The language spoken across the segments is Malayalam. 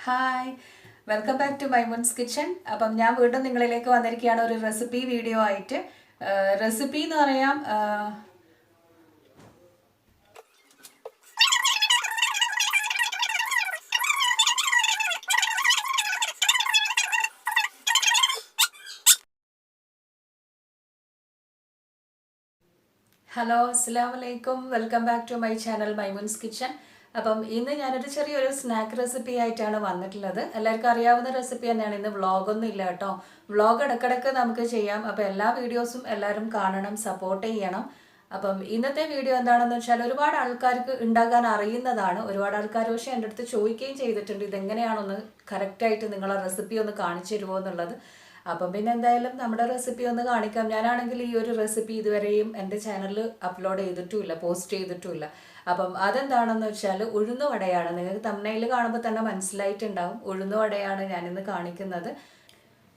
Hi welcome back to Maimoon's kitchen. അപ്പം ഞാൻ വീണ്ടും നിങ്ങളിലേക്ക് വന്നിരിക്കുകയാണ് ഒരു റെസിപ്പി വീഡിയോ ആയിട്ട്. റെസിപ്പി എന്ന് പറയാം, ഹലോ അസ്സലാമു അലൈക്കും, welcome back to my channel Maimoon's kitchen. അപ്പം ഇന്ന് ഞാനൊരു ചെറിയൊരു സ്നാക്ക് റെസിപ്പി ആയിട്ടാണ് വന്നിട്ടുള്ളത്. എല്ലാവർക്കും അറിയാവുന്ന റെസിപ്പി തന്നെയാണ്. ഇന്ന് വ്ളോഗൊന്നും ഇല്ല കേട്ടോ. വ്ളോഗ് ഇടയ്ക്കിടയ്ക്ക് നമുക്ക് ചെയ്യാം. അപ്പം എല്ലാ വീഡിയോസും എല്ലാവരും കാണണം, സപ്പോർട്ട് ചെയ്യണം. അപ്പം ഇന്നത്തെ വീഡിയോ എന്താണെന്ന് വെച്ചാൽ, ഒരുപാട് ആൾക്കാർക്ക് ഉണ്ടാക്കാൻ അറിയുന്നതാണ്. ഒരുപാട് ആൾക്കാർ പക്ഷേ എൻ്റെ അടുത്ത് ചോദിക്കുകയും ചെയ്തിട്ടുണ്ട്, ഇതെങ്ങനെയാണൊന്ന് കറക്റ്റായിട്ട് നിങ്ങളെ റെസിപ്പി ഒന്ന് കാണിച്ചു തരുമോ എന്നുള്ളത്. അപ്പം പിന്നെ എന്തായാലും നമ്മുടെ റെസിപ്പി ഒന്ന് കാണിക്കാം. ഞാനാണെങ്കിൽ ഈ ഒരു റെസിപ്പി ഇതുവരെയും എൻ്റെ ചാനലിൽ അപ്ലോഡ് ചെയ്തിട്ടുമില്ല, പോസ്റ്റ് ചെയ്തിട്ടുമില്ല. അപ്പം അതെന്താണെന്ന് വെച്ചാൽ ഉഴുന്നുവടയാണ്. നിങ്ങൾക്ക് തംബ്നെയിൽ കാണുമ്പോൾ തന്നെ മനസ്സിലായിട്ടുണ്ടാവും, ഉഴുന്നുവടയാണ് ഞാനിന്ന് കാണിക്കുന്നത്.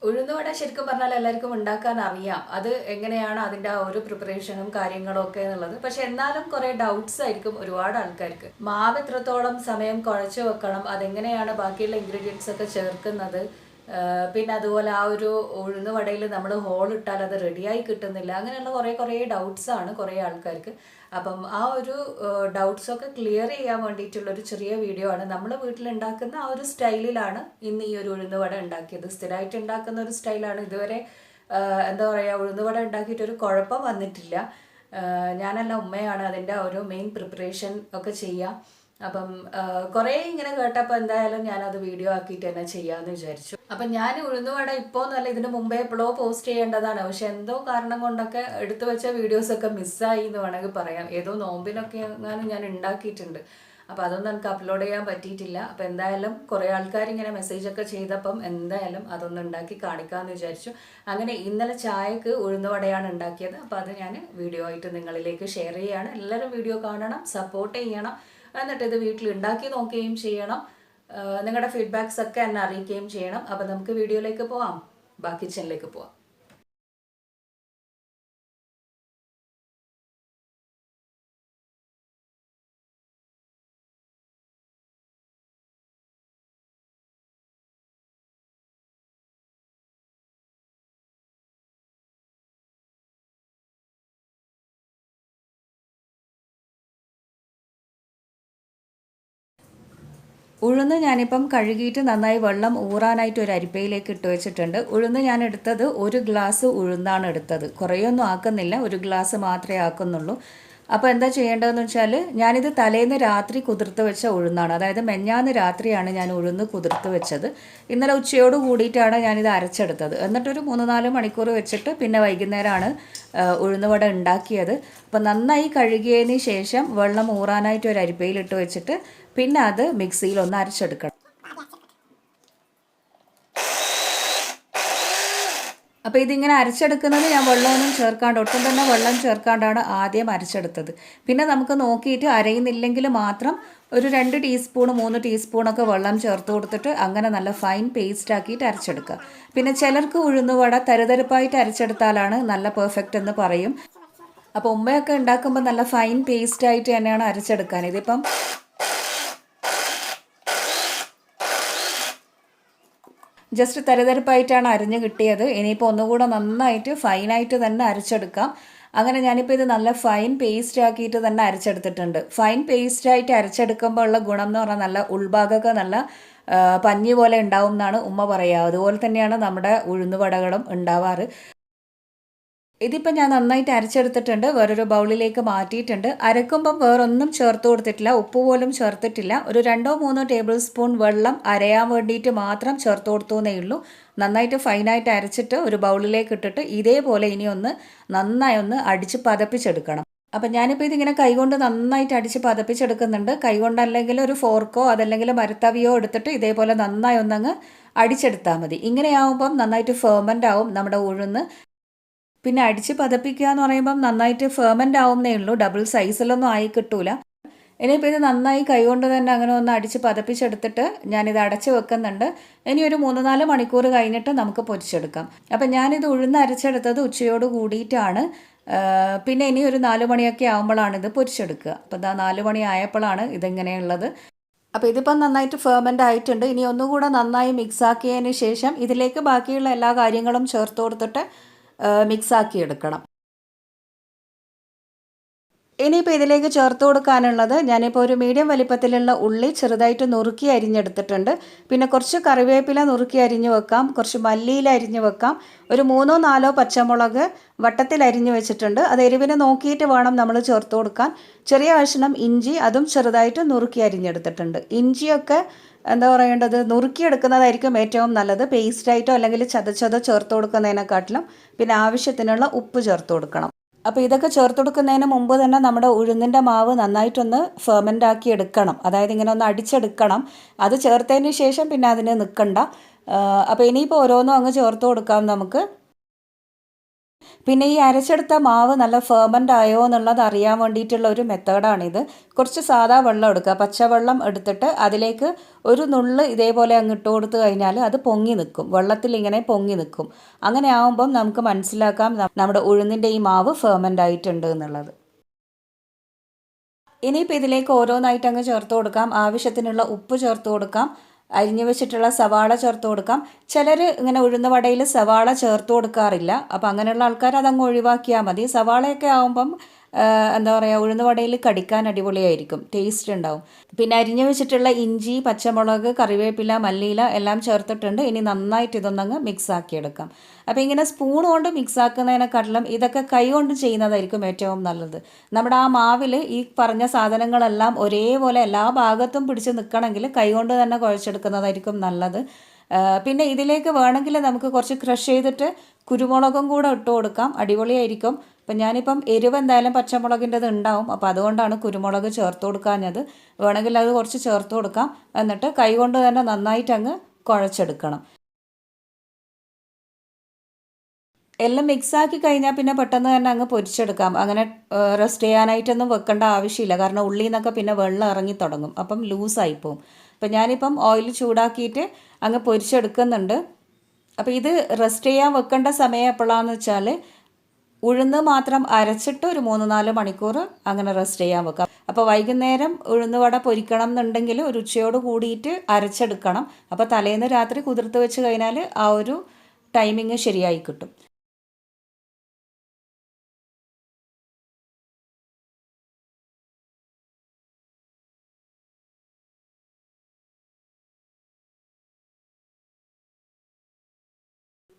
ഉഴുന്നുവട ശരിക്കും പറഞ്ഞാൽ എല്ലാവർക്കും ഉണ്ടാക്കാൻ അറിയാം, അത് എങ്ങനെയാണ് അതിൻ്റെ ആ ഒരു പ്രിപ്പറേഷനും കാര്യങ്ങളും ഒക്കെ എന്നുള്ളത്. പക്ഷെ എന്നാലും കുറേ ഡൗട്ട്സ് ആയിരിക്കും ഒരുപാട് ആൾക്കാർക്ക്. മാവ് എത്രത്തോളം സമയം കുഴച്ച് വെക്കണം, അതെങ്ങനെയാണ് ബാക്കിയുള്ള ഇൻഗ്രീഡിയൻസ് ഒക്കെ ചേർക്കുന്നത്, പിന്നെ അതുപോലെ ആ ഒരു ഉഴുന്നുവടയിൽ നമ്മൾ ഹോൾ ഇട്ടാൽ അത് റെഡിയായി കിട്ടുന്നില്ല, അങ്ങനെയുള്ള കുറേ ഡൗട്ട്സാണ് കുറേ ആൾക്കാർക്ക്. അപ്പം ആ ഒരു ഡൗട്ട്സൊക്കെ ക്ലിയർ ചെയ്യാൻ വേണ്ടിയിട്ടുള്ളൊരു ചെറിയ വീഡിയോ ആണ്. നമ്മൾ വീട്ടിലുണ്ടാക്കുന്ന ആ ഒരു സ്റ്റൈലിലാണ് ഇന്ന് ഈ ഒരു ഉഴുന്നുവട ഉണ്ടാക്കിയത്. സ്ഥിരമായിട്ട് ഉണ്ടാക്കുന്ന ഒരു സ്റ്റൈലാണ്. ഇതുവരെ എന്താ പറയുക, ഉഴുന്നുവട ഉണ്ടാക്കിയിട്ടൊരു കുഴപ്പം വന്നിട്ടില്ല. ഞാനല്ല, ഉമ്മയാണ് അതിൻ്റെ ഒരു മെയിൻ പ്രിപ്പറേഷൻ ഒക്കെ ചെയ്യുക. അപ്പം കുറേ ഇങ്ങനെ കേട്ടപ്പോൾ എന്തായാലും ഞാനത് വീഡിയോ ആക്കിയിട്ട് തന്നെ ചെയ്യാമെന്ന് വിചാരിച്ചു. അപ്പം ഞാൻ ഉഴുന്നുവട ഇപ്പോൾ എന്നല്ല, ഇതിന് മുമ്പേ എപ്പോഴോ പോസ്റ്റ് ചെയ്യേണ്ടതാണ്. പക്ഷെ എന്തോ കാരണം കൊണ്ടൊക്കെ എടുത്തു വെച്ച വീഡിയോസൊക്കെ മിസ്സായി എന്ന് വേണമെങ്കിൽ പറയാം. ഏതോ നോമ്പിനൊക്കെ എങ്ങാനും ഞാൻ ഉണ്ടാക്കിയിട്ടുണ്ട്. അപ്പോൾ അതൊന്നും എനിക്ക് അപ്ലോഡ് ചെയ്യാൻ പറ്റിയിട്ടില്ല. അപ്പോൾ എന്തായാലും കുറേ ആൾക്കാർ ഇങ്ങനെ മെസ്സേജൊക്കെ ചെയ്തപ്പം എന്തായാലും അതൊന്ന് ഉണ്ടാക്കി കാണിക്കാമെന്ന് വിചാരിച്ചു. അങ്ങനെ ഇന്നലെ ചായക്ക് ഉഴുന്നുവടയാണ് ഉണ്ടാക്കിയത്. അപ്പോൾ അത് ഞാൻ വീഡിയോ ആയിട്ട് നിങ്ങളിലേക്ക് ഷെയർ ചെയ്യുകയാണ്. എല്ലാവരും വീഡിയോ കാണണം, സപ്പോർട്ട് ചെയ്യണം. എന്നിട്ട് ഇത് വീട്ടിൽ ഉണ്ടാക്കി നോക്കുകയും ചെയ്യണം. നിങ്ങളുടെ ഫീഡ്ബാക്സ് ഒക്കെ എന്നെ അറിയിക്കുകയും ചെയ്യണം. അപ്പം നമുക്ക് വീഡിയോയിലേക്ക് പോവാം, കിച്ചണിലേക്ക് പോവാം. ഉഴുന്ന് ഞാനിപ്പം കഴുകിയിട്ട് നന്നായി വെള്ളം ഊറാനായിട്ട് ഒരു അരിപ്പയിലേക്ക് ഇട്ട് വെച്ചിട്ടുണ്ട്. ഉഴുന്ന് ഞാൻ എടുത്തത് 1 ഗ്ലാസ് ഉഴുന്നാണ് എടുത്തത്. കുറേയൊന്നും ആക്കുന്നില്ല, 1 ഗ്ലാസ് മാത്രമേ ആക്കുന്നുള്ളൂ. അപ്പോൾ എന്താ ചെയ്യേണ്ടതെന്ന് വെച്ചാൽ, ഞാനിത് തലേന്ന് രാത്രി കുതിർത്ത് വെച്ച ഉഴുന്നാണ്. അതായത് മെഞ്ഞാന്ന് രാത്രിയാണ് ഞാൻ ഉഴുന്ന് കുതിർത്ത് വെച്ചത്. ഇന്നലെ ഉച്ചയോട് കൂടിയിട്ടാണ് ഞാനിത് അരച്ചെടുത്തത്. എന്നിട്ടൊരു 3-4 മണിക്കൂർ വെച്ചിട്ട് പിന്നെ വൈകുന്നേരമാണ് ഉഴുന്നുവട ഉണ്ടാക്കിയത്. അപ്പോൾ നന്നായി കഴുകിയതിന് ശേഷം വെള്ളം ഊറാനായിട്ട് ഒരു അരിപ്പയിലിട്ട് വെച്ചിട്ട് പിന്നെ അത് മിക്സിയിൽ ഒന്ന് അരച്ചെടുക്കണം. അപ്പോൾ ഇതിങ്ങനെ അരച്ചെടുക്കുന്നത് ഞാൻ വെള്ളമൊന്നും ചേർക്കാണ്ട്, ഒട്ടും തന്നെ വെള്ളം ചേർക്കാണ്ടാണ് ആദ്യം അരച്ചെടുത്തത്. പിന്നെ നമുക്ക് നോക്കിയിട്ട് അരയുന്നില്ലെങ്കിൽ മാത്രം ഒരു 2 ടീസ്പൂൺ 3 ടീസ്പൂണൊക്കെ വെള്ളം ചേർത്ത് കൊടുത്തിട്ട് അങ്ങനെ നല്ല ഫൈൻ പേസ്റ്റ് ആക്കിയിട്ട് അരച്ചെടുക്കുക. പിന്നെ ചിലർക്ക് ഉഴുന്നുവട തരുതരിപ്പായിട്ട് അരച്ചെടുത്താലാണ് നല്ല പെർഫെക്റ്റ് എന്ന് പറയും. അപ്പോൾ ഉമ്മയൊക്കെ ഉണ്ടാക്കുമ്പോൾ നല്ല ഫൈൻ പേസ്റ്റ് ആയിട്ട് തന്നെയാണ് അരച്ചെടുക്കാൻ. ഇതിപ്പം ജസ്റ്റ് തരിതരിപ്പായിട്ടാണ് അരിഞ്ഞ് കിട്ടിയത്. ഇനിയിപ്പോൾ ഒന്നുകൂടെ നന്നായിട്ട് ഫൈനായിട്ട് തന്നെ അരച്ചെടുക്കാം. അങ്ങനെ ഞാനിപ്പോൾ ഇത് നല്ല ഫൈൻ പേസ്റ്റ് ആക്കിയിട്ട് തന്നെ അരച്ചെടുത്തിട്ടുണ്ട്. ഫൈൻ പേസ്റ്റായിട്ട് അരച്ചെടുക്കുമ്പോൾ ഉള്ള ഗുണം എന്ന് പറഞ്ഞാൽ നല്ല ഉൾഭാഗമൊക്കെ നല്ല പഞ്ഞി പോലെ ഉണ്ടാവും എന്നാണ് ഉമ്മ പറയുക. അതുപോലെ തന്നെയാണ് നമ്മുടെ ഉഴുന്നുവടകളും ഉണ്ടാവാറ്. ഇതിപ്പോൾ ഞാൻ നന്നായിട്ട് അരച്ചെടുത്തിട്ടുണ്ട്. വേറൊരു ബൗളിലേക്ക് മാറ്റിയിട്ടുണ്ട്. അരക്കുമ്പം വേറൊന്നും ചേർത്ത് കൊടുത്തിട്ടില്ല, ഉപ്പ് പോലും ചേർത്തിട്ടില്ല. ഒരു 2-3 ടേബിൾ സ്പൂൺ വെള്ളം അരയാൻ വേണ്ടിയിട്ട് മാത്രം ചേർത്ത് കൊടുത്തു എന്നേ ഉള്ളൂ. നന്നായിട്ട് ഫൈനായിട്ട് അരച്ചിട്ട് ഒരു ബൗളിലേക്ക് ഇട്ടിട്ട് ഇതേപോലെ ഇനി നന്നായി ഒന്ന് അടിച്ച് പതപ്പിച്ചെടുക്കണം. അപ്പം ഞാനിപ്പോൾ ഇതിങ്ങനെ കൈകൊണ്ട് നന്നായിട്ട് അടിച്ച് പതപ്പിച്ചെടുക്കുന്നുണ്ട്. കൈകൊണ്ടല്ലെങ്കിൽ ഒരു ഫോർക്കോ അതല്ലെങ്കിൽ മരത്തവിയോ എടുത്തിട്ട് ഇതേപോലെ നന്നായി ഒന്നങ്ങ് അടിച്ചെടുത്താൽ മതി. ഇങ്ങനെയാവുമ്പം നന്നായിട്ട് ഫെർമെൻ്റ് ആവും നമ്മുടെ ഉഴുന്ന്. പിന്നെ അടിച്ച് പതപ്പിക്കുക എന്ന് പറയുമ്പം നന്നായിട്ട് ഫെർമെൻ്റ് ആവുന്നേ ഉള്ളൂ, ഡബിൾ സൈസിലൊന്നും ആയി കിട്ടൂല. ഇനിയിപ്പോൾ ഇത് നന്നായി കൈകൊണ്ട് തന്നെ അങ്ങനെ ഒന്ന് അടിച്ച് പതപ്പിച്ചെടുത്തിട്ട് ഞാനിത് അടച്ച് വെക്കുന്നുണ്ട്. ഇനി ഒരു 3-4 മണിക്കൂർ കഴിഞ്ഞിട്ട് നമുക്ക് പൊരിച്ചെടുക്കാം. അപ്പം ഞാനിത് ഉഴുന്ന് അരച്ചെടുത്തത് ഉച്ചയോട് കൂടിയിട്ടാണ്. പിന്നെ ഇനി ഒരു 4 മണിയൊക്കെ ആകുമ്പോഴാണ് ഇത് പൊരിച്ചെടുക്കുക. അപ്പോൾ ഇതാ 4 മണി ആയപ്പോഴാണ് ഇതിങ്ങനെയുള്ളത്. അപ്പോൾ ഇതിപ്പം നന്നായിട്ട് ഫെർമെൻ്റ് ആയിട്ടുണ്ട്. ഇനി ഒന്നുകൂടെ നന്നായി മിക്സാക്കിയതിന് ശേഷം ഇതിലേക്ക് ബാക്കിയുള്ള എല്ലാ കാര്യങ്ങളും ചേർത്ത് കൊടുത്തിട്ട് മിക്സാക്കി എടുക്കണം. ഇനിയിപ്പോൾ ഇതിലേക്ക് ചേർത്ത് കൊടുക്കാനുള്ളത് ഞാനിപ്പോൾ ഒരു മീഡിയം വലിപ്പത്തിലുള്ള ഉള്ളി ചെറുതായിട്ട് നുറുക്കി അരിഞ്ഞെടുത്തിട്ടുണ്ട്. പിന്നെ കുറച്ച് കറിവേപ്പില നുറുക്കി അരിഞ്ഞ് വെക്കാം, കുറച്ച് മല്ലിയില അരിഞ്ഞ് വെക്കാം, ഒരു 3-4 പച്ചമുളക് വട്ടത്തിൽ അരിഞ്ഞ് വെച്ചിട്ടുണ്ട്. അത് എരിവിന് നോക്കിയിട്ട് വേണം നമ്മൾ ചേർത്ത് കൊടുക്കാൻ. ചെറിയ കഷ്ണം ഇഞ്ചി അതും ചെറുതായിട്ട് നുറുക്കി അരിഞ്ഞെടുത്തിട്ടുണ്ട്. ഇഞ്ചിയൊക്കെ എന്താ പറയേണ്ടത്, നുറുക്കിയെടുക്കുന്നതായിരിക്കും ഏറ്റവും നല്ലത്. പേസ്റ്റായിട്ടോ അല്ലെങ്കിൽ ചതച്ചതോ ചേർത്ത് കൊടുക്കുന്നതിനെക്കാട്ടിലും. പിന്നെ ആവശ്യത്തിനുള്ള ഉപ്പ് ചേർത്ത് കൊടുക്കണം. അപ്പോൾ ഇതൊക്കെ ചേർത്ത് കൊടുക്കുന്നതിന് മുമ്പ് തന്നെ നമ്മുടെ ഉഴുന്നിൻ്റെ മാവ് നന്നായിട്ടൊന്ന് ഫെർമെൻ്റ് ആക്കി എടുക്കണം. അതായത് ഇങ്ങനെ ഒന്ന് അടിച്ചെടുക്കണം. അത് ചേർത്തതിന് ശേഷം പിന്നെ അതിന് നിൽക്കണ്ട. അപ്പോൾ ഇനിയിപ്പോൾ ഓരോന്നും അങ്ങ് ചേർത്ത് കൊടുക്കാം നമുക്ക്. പിന്നെ ഈ അരച്ചെടുത്ത മാവ് നല്ല ഫെർമെൻ്റ് ആയോ എന്നുള്ളത് അറിയാൻ വേണ്ടിയിട്ടുള്ള ഒരു മെത്തേഡാണിത്. കുറച്ച് സാധാ വെള്ളം എടുക്കുക, പച്ചവെള്ളം എടുത്തിട്ട് അതിലേക്ക് ഒരു നുള്ള് ഇതേപോലെ അങ്ങ് ഇട്ട് കൊടുത്തു കഴിഞ്ഞാൽ അത് പൊങ്ങി നിൽക്കും, വെള്ളത്തിൽ ഇങ്ങനെ പൊങ്ങി നിൽക്കും. അങ്ങനെ ആകുമ്പം നമുക്ക് മനസ്സിലാക്കാം നമ്മുടെ ഉഴുന്നിൻ്റെ ഈ മാവ് ഫെർമെൻ്റ് ആയിട്ടുണ്ട് എന്നുള്ളത്. ഇനിയിപ്പോൾ ഇതിലേക്ക് ഓരോന്നായിട്ട് അങ്ങ് ചേർത്ത് കൊടുക്കാം. ആവശ്യത്തിനുള്ള ഉപ്പ് ചേർത്ത് കൊടുക്കാം, അരിഞ്ഞു വെച്ചിട്ടുള്ള സവാള ചേർത്ത് കൊടുക്കാം. ചിലർ ഇങ്ങനെ ഉഴുന്ന വടയിൽ സവാള ചേർത്ത് കൊടുക്കാറില്ല. അപ്പോൾ അങ്ങനെയുള്ള ആൾക്കാർ അതങ്ങ് ഒഴിവാക്കിയാൽ മതി. സവാളയൊക്കെ ആകുമ്പം എന്താ പറയുക, ഉഴുന്ന വടയിൽ കടിക്കാൻ അടിപൊളിയായിരിക്കും, ടേസ്റ്റ് ഉണ്ടാവും. പിന്നെ അരിഞ്ഞു വെച്ചിട്ടുള്ള ഇഞ്ചി, പച്ചമുളക്, കറിവേപ്പില, മല്ലിയില എല്ലാം ചേർത്തിട്ടുണ്ട്. ഇനി നന്നായിട്ട് ഇതൊന്നങ്ങ് മിക്സ് ആക്കിയെടുക്കാം. അപ്പോൾ ഇങ്ങനെ സ്പൂൺ കൊണ്ട് മിക്സ് ആക്കുന്നതിനെക്കാട്ടിലും ഇതൊക്കെ കൈ കൊണ്ട് ചെയ്യുന്നതായിരിക്കും ഏറ്റവും നല്ലത്. നമ്മുടെ ആ മാവിൽ ഈ പറഞ്ഞ സാധനങ്ങളെല്ലാം ഒരേപോലെ എല്ലാ ഭാഗത്തും പിടിച്ച് നിൽക്കണമെങ്കിൽ കൈ കൊണ്ട് തന്നെ കുഴച്ചെടുക്കുന്നതായിരിക്കും നല്ലത്. പിന്നെ ഇതിലേക്ക് വേണമെങ്കിൽ നമുക്ക് കുറച്ച് ക്രഷ് ചെയ്തിട്ട് കുരുമുളകും കൂടെ ഇട്ട് കൊടുക്കാം, അടിപൊളിയായിരിക്കും. അപ്പം ഞാനിപ്പം എരിവ് എന്തായാലും പച്ചമുളകിൻ്റെത് ഉണ്ടാവും, അപ്പോൾ അതുകൊണ്ടാണ് കുരുമുളക് ചേർത്ത് കൊടുക്കാഞ്ഞത്. വേണമെങ്കിൽ അത് കുറച്ച് ചേർത്ത് കൊടുക്കാം. എന്നിട്ട് കൈ കൊണ്ട് തന്നെ നന്നായിട്ട് അങ്ങ് കുഴച്ചെടുക്കണം. എല്ലാം മിക്സാക്കി കഴിഞ്ഞാൽ പിന്നെ പെട്ടെന്ന് തന്നെ അങ്ങ് പൊരിച്ചെടുക്കാം. അങ്ങനെ റെസ്റ്റ് ചെയ്യാനായിട്ടൊന്നും വെക്കേണ്ട ആവശ്യമില്ല. കാരണം ഉള്ളിൽ നിന്നൊക്കെ പിന്നെ വെള്ളം ഇറങ്ങി തുടങ്ങും, അപ്പം ലൂസായി പോവും. അപ്പം ഞാനിപ്പം ഓയിൽ ചൂടാക്കിയിട്ട് അങ്ങ് പൊരിച്ചെടുക്കുന്നുണ്ട്. അപ്പോൾ ഇത് റെസ്റ്റ് ചെയ്യാൻ വെക്കേണ്ട സമയം എപ്പോഴാണെന്ന് വെച്ചാൽ ഉഴുന്ന് മാത്രം അരച്ചിട്ട് ഒരു 3-4 മണിക്കൂർ അങ്ങനെ റെസ്റ്റ് ചെയ്യാൻ വെക്കാം. അപ്പോൾ വൈകുന്നേരം ഉഴുന്ന് വട പൊരിക്കണം എന്നുണ്ടെങ്കിൽ ഒരു ഉച്ചയോട് കൂടിയിട്ട് അരച്ചെടുക്കണം. അപ്പോൾ തലേന്ന് രാത്രി കുതിർത്ത് വെച്ച് കഴിഞ്ഞാൽ ആ ഒരു ടൈമിങ് ശരിയായി കിട്ടും.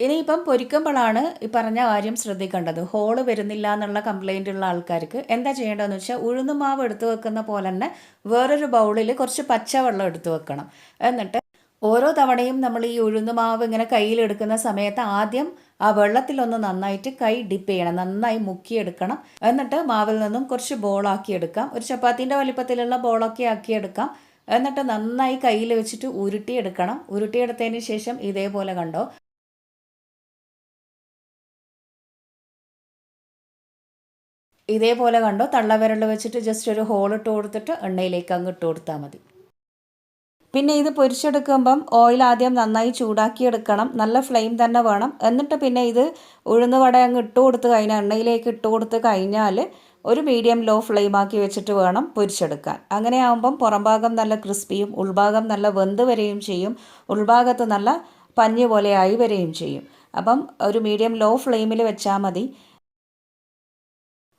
ഇനിയിപ്പം പൊരിക്കുമ്പോഴാണ് ഈ പറഞ്ഞ കാര്യം ശ്രദ്ധിക്കേണ്ടത്. ഹോള് വരുന്നില്ല എന്നുള്ള കംപ്ലൈൻ്റ് ഉള്ള ആൾക്കാർക്ക് എന്താ ചെയ്യേണ്ടതെന്ന് വെച്ചാൽ ഉഴുന്ന് മാവ് എടുത്തു വെക്കുന്ന പോലെ തന്നെ വേറൊരു ബൗളിൽ കുറച്ച് പച്ചവെള്ളം എടുത്തു വെക്കണം. എന്നിട്ട് ഓരോ തവണയും നമ്മൾ ഈ ഉഴുന്ന് മാവ് ഇങ്ങനെ കയ്യിലെടുക്കുന്ന സമയത്ത് ആദ്യം ആ വെള്ളത്തിലൊന്ന് നന്നായിട്ട് കൈ ഡിപ്പ് ചെയ്യണം, നന്നായി മുക്കിയെടുക്കണം. എന്നിട്ട് മാവിൽ നിന്നും കുറച്ച് ബോളാക്കി എടുക്കാം. ഒരു ചപ്പാത്തിൻ്റെ വലിപ്പത്തിലുള്ള ബോളൊക്കെ ആക്കിയെടുക്കാം. എന്നിട്ട് നന്നായി കയ്യിൽ വെച്ചിട്ട് ഉരുട്ടിയെടുക്കണം. ഉരുട്ടിയെടുത്തതിന് ശേഷം ഇതേപോലെ കണ്ടോ, ഇതേപോലെ കണ്ടോ, തള്ളവിരൽ വെച്ചിട്ട് ജസ്റ്റ് ഒരു ഹോൾ ഇട്ട് കൊടുത്തിട്ട് എണ്ണയിലേക്ക് അങ്ങ് ഇട്ട് കൊടുത്താൽ മതി. പിന്നെ ഇത് പൊരിച്ചെടുക്കുമ്പം ഓയിൽ ആദ്യം നന്നായി ചൂടാക്കിയെടുക്കണം, നല്ല ഫ്ലെയിം തന്നെ വേണം. എന്നിട്ട് പിന്നെ ഇത് ഉഴുന്ന് വട അങ്ങ് ഇട്ട് കൊടുത്ത് കഴിഞ്ഞാൽ, എണ്ണയിലേക്ക് ഇട്ട് കൊടുത്ത് കഴിഞ്ഞാൽ ഒരു മീഡിയം ലോ ഫ്ലെയിം ആക്കി വെച്ചിട്ട് വേണം പൊരിച്ചെടുക്കാൻ. അങ്ങനെ ആകുമ്പം പുറം ഭാഗം നല്ല ക്രിസ്പിയും ഉൾഭാഗം നല്ല വെന്ത് വരികയും ചെയ്യും, ഉൾഭാഗത്ത് നല്ല പഞ്ഞ് പോലെ ആയി വരികയും ചെയ്യും. അപ്പം ഒരു മീഡിയം ലോ ഫ്ലെയിമിൽ വെച്ചാൽ മതി.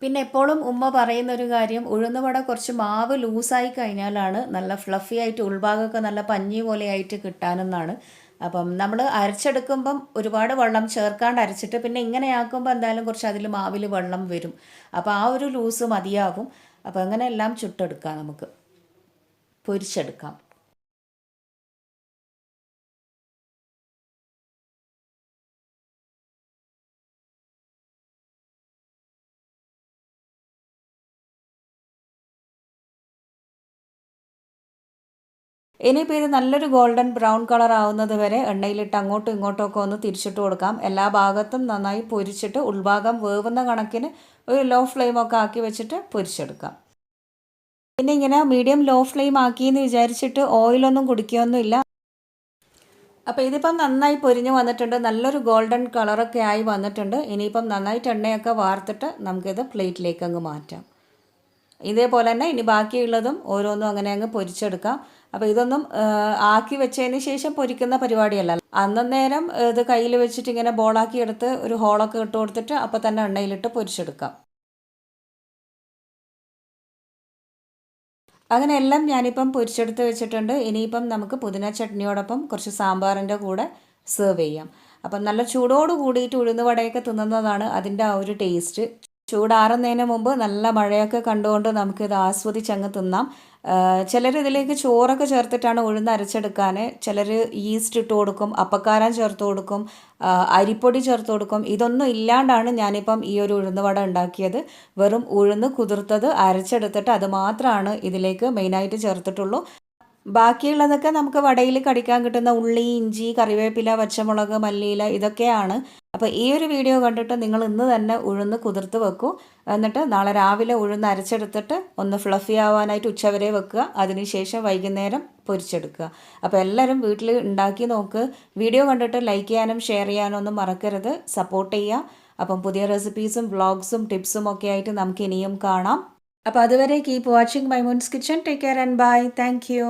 പിന്നെ എപ്പോഴും ഉമ്മ പറയുന്നൊരു കാര്യം, ഉഴുന്നുവട കുറച്ച് മാവ് ലൂസായി കഴിഞ്ഞാലാണ് നല്ല ഫ്ലഫി ആയിട്ട് ഉൾഭാഗമൊക്കെ നല്ല പഞ്ഞി പോലെ ആയിട്ട് കിട്ടാനെന്നാണ്. അപ്പം നമ്മൾ അരച്ചെടുക്കുമ്പം ഒരുപാട് വെള്ളം ചേർക്കാണ്ട് അരച്ചിട്ട് പിന്നെ ഇങ്ങനെ ആക്കുമ്പോൾ എന്തായാലും കുറച്ച് അതിൽ മാവിൽ വെള്ളം വരും. അപ്പോൾ ആ ഒരു ലൂസ് മതിയാവും. അപ്പോൾ അങ്ങനെ എല്ലാം ചുട്ടെടുക്കാം, നമുക്ക് പൊരിച്ചെടുക്കാം. ഇനിയിപ്പോൾ ഇത് നല്ലൊരു ഗോൾഡൻ ബ്രൗൺ കളർ ആവുന്നത് വരെ എണ്ണയിലിട്ട് അങ്ങോട്ടും ഇങ്ങോട്ടും ഒക്കെ ഒന്ന് തിരിച്ചിട്ട് കൊടുക്കാം. എല്ലാ ഭാഗത്തും നന്നായി പൊരിച്ചിട്ട് ഉൾഭാഗം വേവുന്ന കണക്കിന് ഒരു ലോ ഫ്ലെയിമൊക്കെ ആക്കി വെച്ചിട്ട് പൊരിച്ചെടുക്കാം. പിന്നെ ഇങ്ങനെ മീഡിയം ലോ ഫ്ലെയിം ആക്കിയെന്ന് വിചാരിച്ചിട്ട് ഓയിലൊന്നും കുടിക്കുകയൊന്നുമില്ല. അപ്പോൾ ഇതിപ്പം നന്നായി പൊരിഞ്ഞ് വന്നിട്ടുണ്ട്, നല്ലൊരു ഗോൾഡൻ കളറൊക്കെ ആയി വന്നിട്ടുണ്ട്. ഇനിയിപ്പം നന്നായിട്ട് എണ്ണയൊക്കെ വാർത്തിട്ട് നമുക്കിത് പ്ലേറ്റിലേക്ക് അങ്ങ് മാറ്റാം. ഇതേപോലെ തന്നെ ഇനി ബാക്കിയുള്ളതും ഓരോന്നും അങ്ങനെ അങ്ങ് പൊരിച്ചെടുക്കാം. അപ്പോൾ ഇതൊന്നും ആക്കി വെച്ചതിന് ശേഷം പൊരിക്കുന്ന പരിപാടിയല്ല. അന്നേരം ഇത് കയ്യിൽ വെച്ചിട്ട് ഇങ്ങനെ ബോളാക്കി എടുത്ത് ഒരു ഹോളൊക്കെ ഇട്ട് കൊടുത്തിട്ട് അപ്പോൾ തന്നെ എണ്ണയിലിട്ട് പൊരിച്ചെടുക്കാം. അങ്ങനെ എല്ലാം ഞാനിപ്പം പൊരിച്ചെടുത്ത് വെച്ചിട്ടുണ്ട്. ഇനിയിപ്പം നമുക്ക് പുതിന ചട്നിയോടൊപ്പം കുറച്ച് സാമ്പാറിൻ്റെ കൂടെ സെർവ് ചെയ്യാം. അപ്പം നല്ല ചൂടോട് കൂടിയിട്ട് ഉഴുന്ന് വടയൊക്കെ തിന്നുന്നതാണ് അതിൻ്റെ ആ ഒരു ടേസ്റ്റ്. ചൂടാറുന്നതിന് മുമ്പ് നല്ല മഴയൊക്കെ കണ്ടുകൊണ്ട് നമുക്കിത് ആസ്വദിച്ചങ്ങ് തിന്നാം. ചിലർ ഇതിലേക്ക് ചോറൊക്കെ ചേർത്തിട്ടാണ് ഉഴുന്ന് അരച്ചെടുക്കാൻ. ചിലർ ഈസ്റ്റ് ഇട്ട് കൊടുക്കും, അപ്പക്കാരം ചേർത്ത് കൊടുക്കും, അരിപ്പൊടി ചേർത്ത് കൊടുക്കും. ഇതൊന്നും ഇല്ലാണ്ടാണ് ഞാനിപ്പം ഈ ഒരു ഉഴുന്ന് വട ഉണ്ടാക്കിയത്. വെറും ഉഴുന്ന് കുതിർത്തത് അരച്ചെടുത്തിട്ട് അത് മാത്രമാണ് ഇതിലേക്ക് മെയിനായിട്ട് ചേർത്തിട്ടുള്ളൂ. ബാക്കിയുള്ളതൊക്കെ നമുക്ക് വടയിൽ കടിക്കാൻ കിട്ടുന്ന ഉള്ളി, ഇഞ്ചി, കറിവേപ്പില, പച്ചമുളക്, മല്ലിയില ഇതൊക്കെയാണ്. അപ്പോൾ ഈ ഒരു വീഡിയോ കണ്ടിട്ട് നിങ്ങൾ ഇന്ന് തന്നെ ഉഴുന്ന് കുതിർത്ത് വെക്കൂ. എന്നിട്ട് നാളെ രാവിലെ ഉഴുന്ന് അരച്ചെടുത്തിട്ട് ഒന്ന് ഫ്ലഫി ആവാനായിട്ട് ഉച്ചവരെ വെക്കുക. അതിനുശേഷം വൈകുന്നേരം പൊരിച്ചെടുക്കുക. അപ്പോൾ എല്ലാവരും വീട്ടിൽ ഉണ്ടാക്കി നോക്ക്. വീഡിയോ കണ്ടിട്ട് ലൈക്ക് ചെയ്യാനും ഷെയർ ചെയ്യാനും ഒന്നും മറക്കരുത്. സപ്പോർട്ട് ചെയ്യുക. അപ്പം പുതിയ റെസിപ്പീസും വ്ളോഗ്സും ടിപ്സും ഒക്കെ ആയിട്ട് നമുക്ക് ഇനിയും കാണാം. അപ്പോൾ അതുവരെ keep watching Maimoon's kitchen. Take care and bye. Thank U.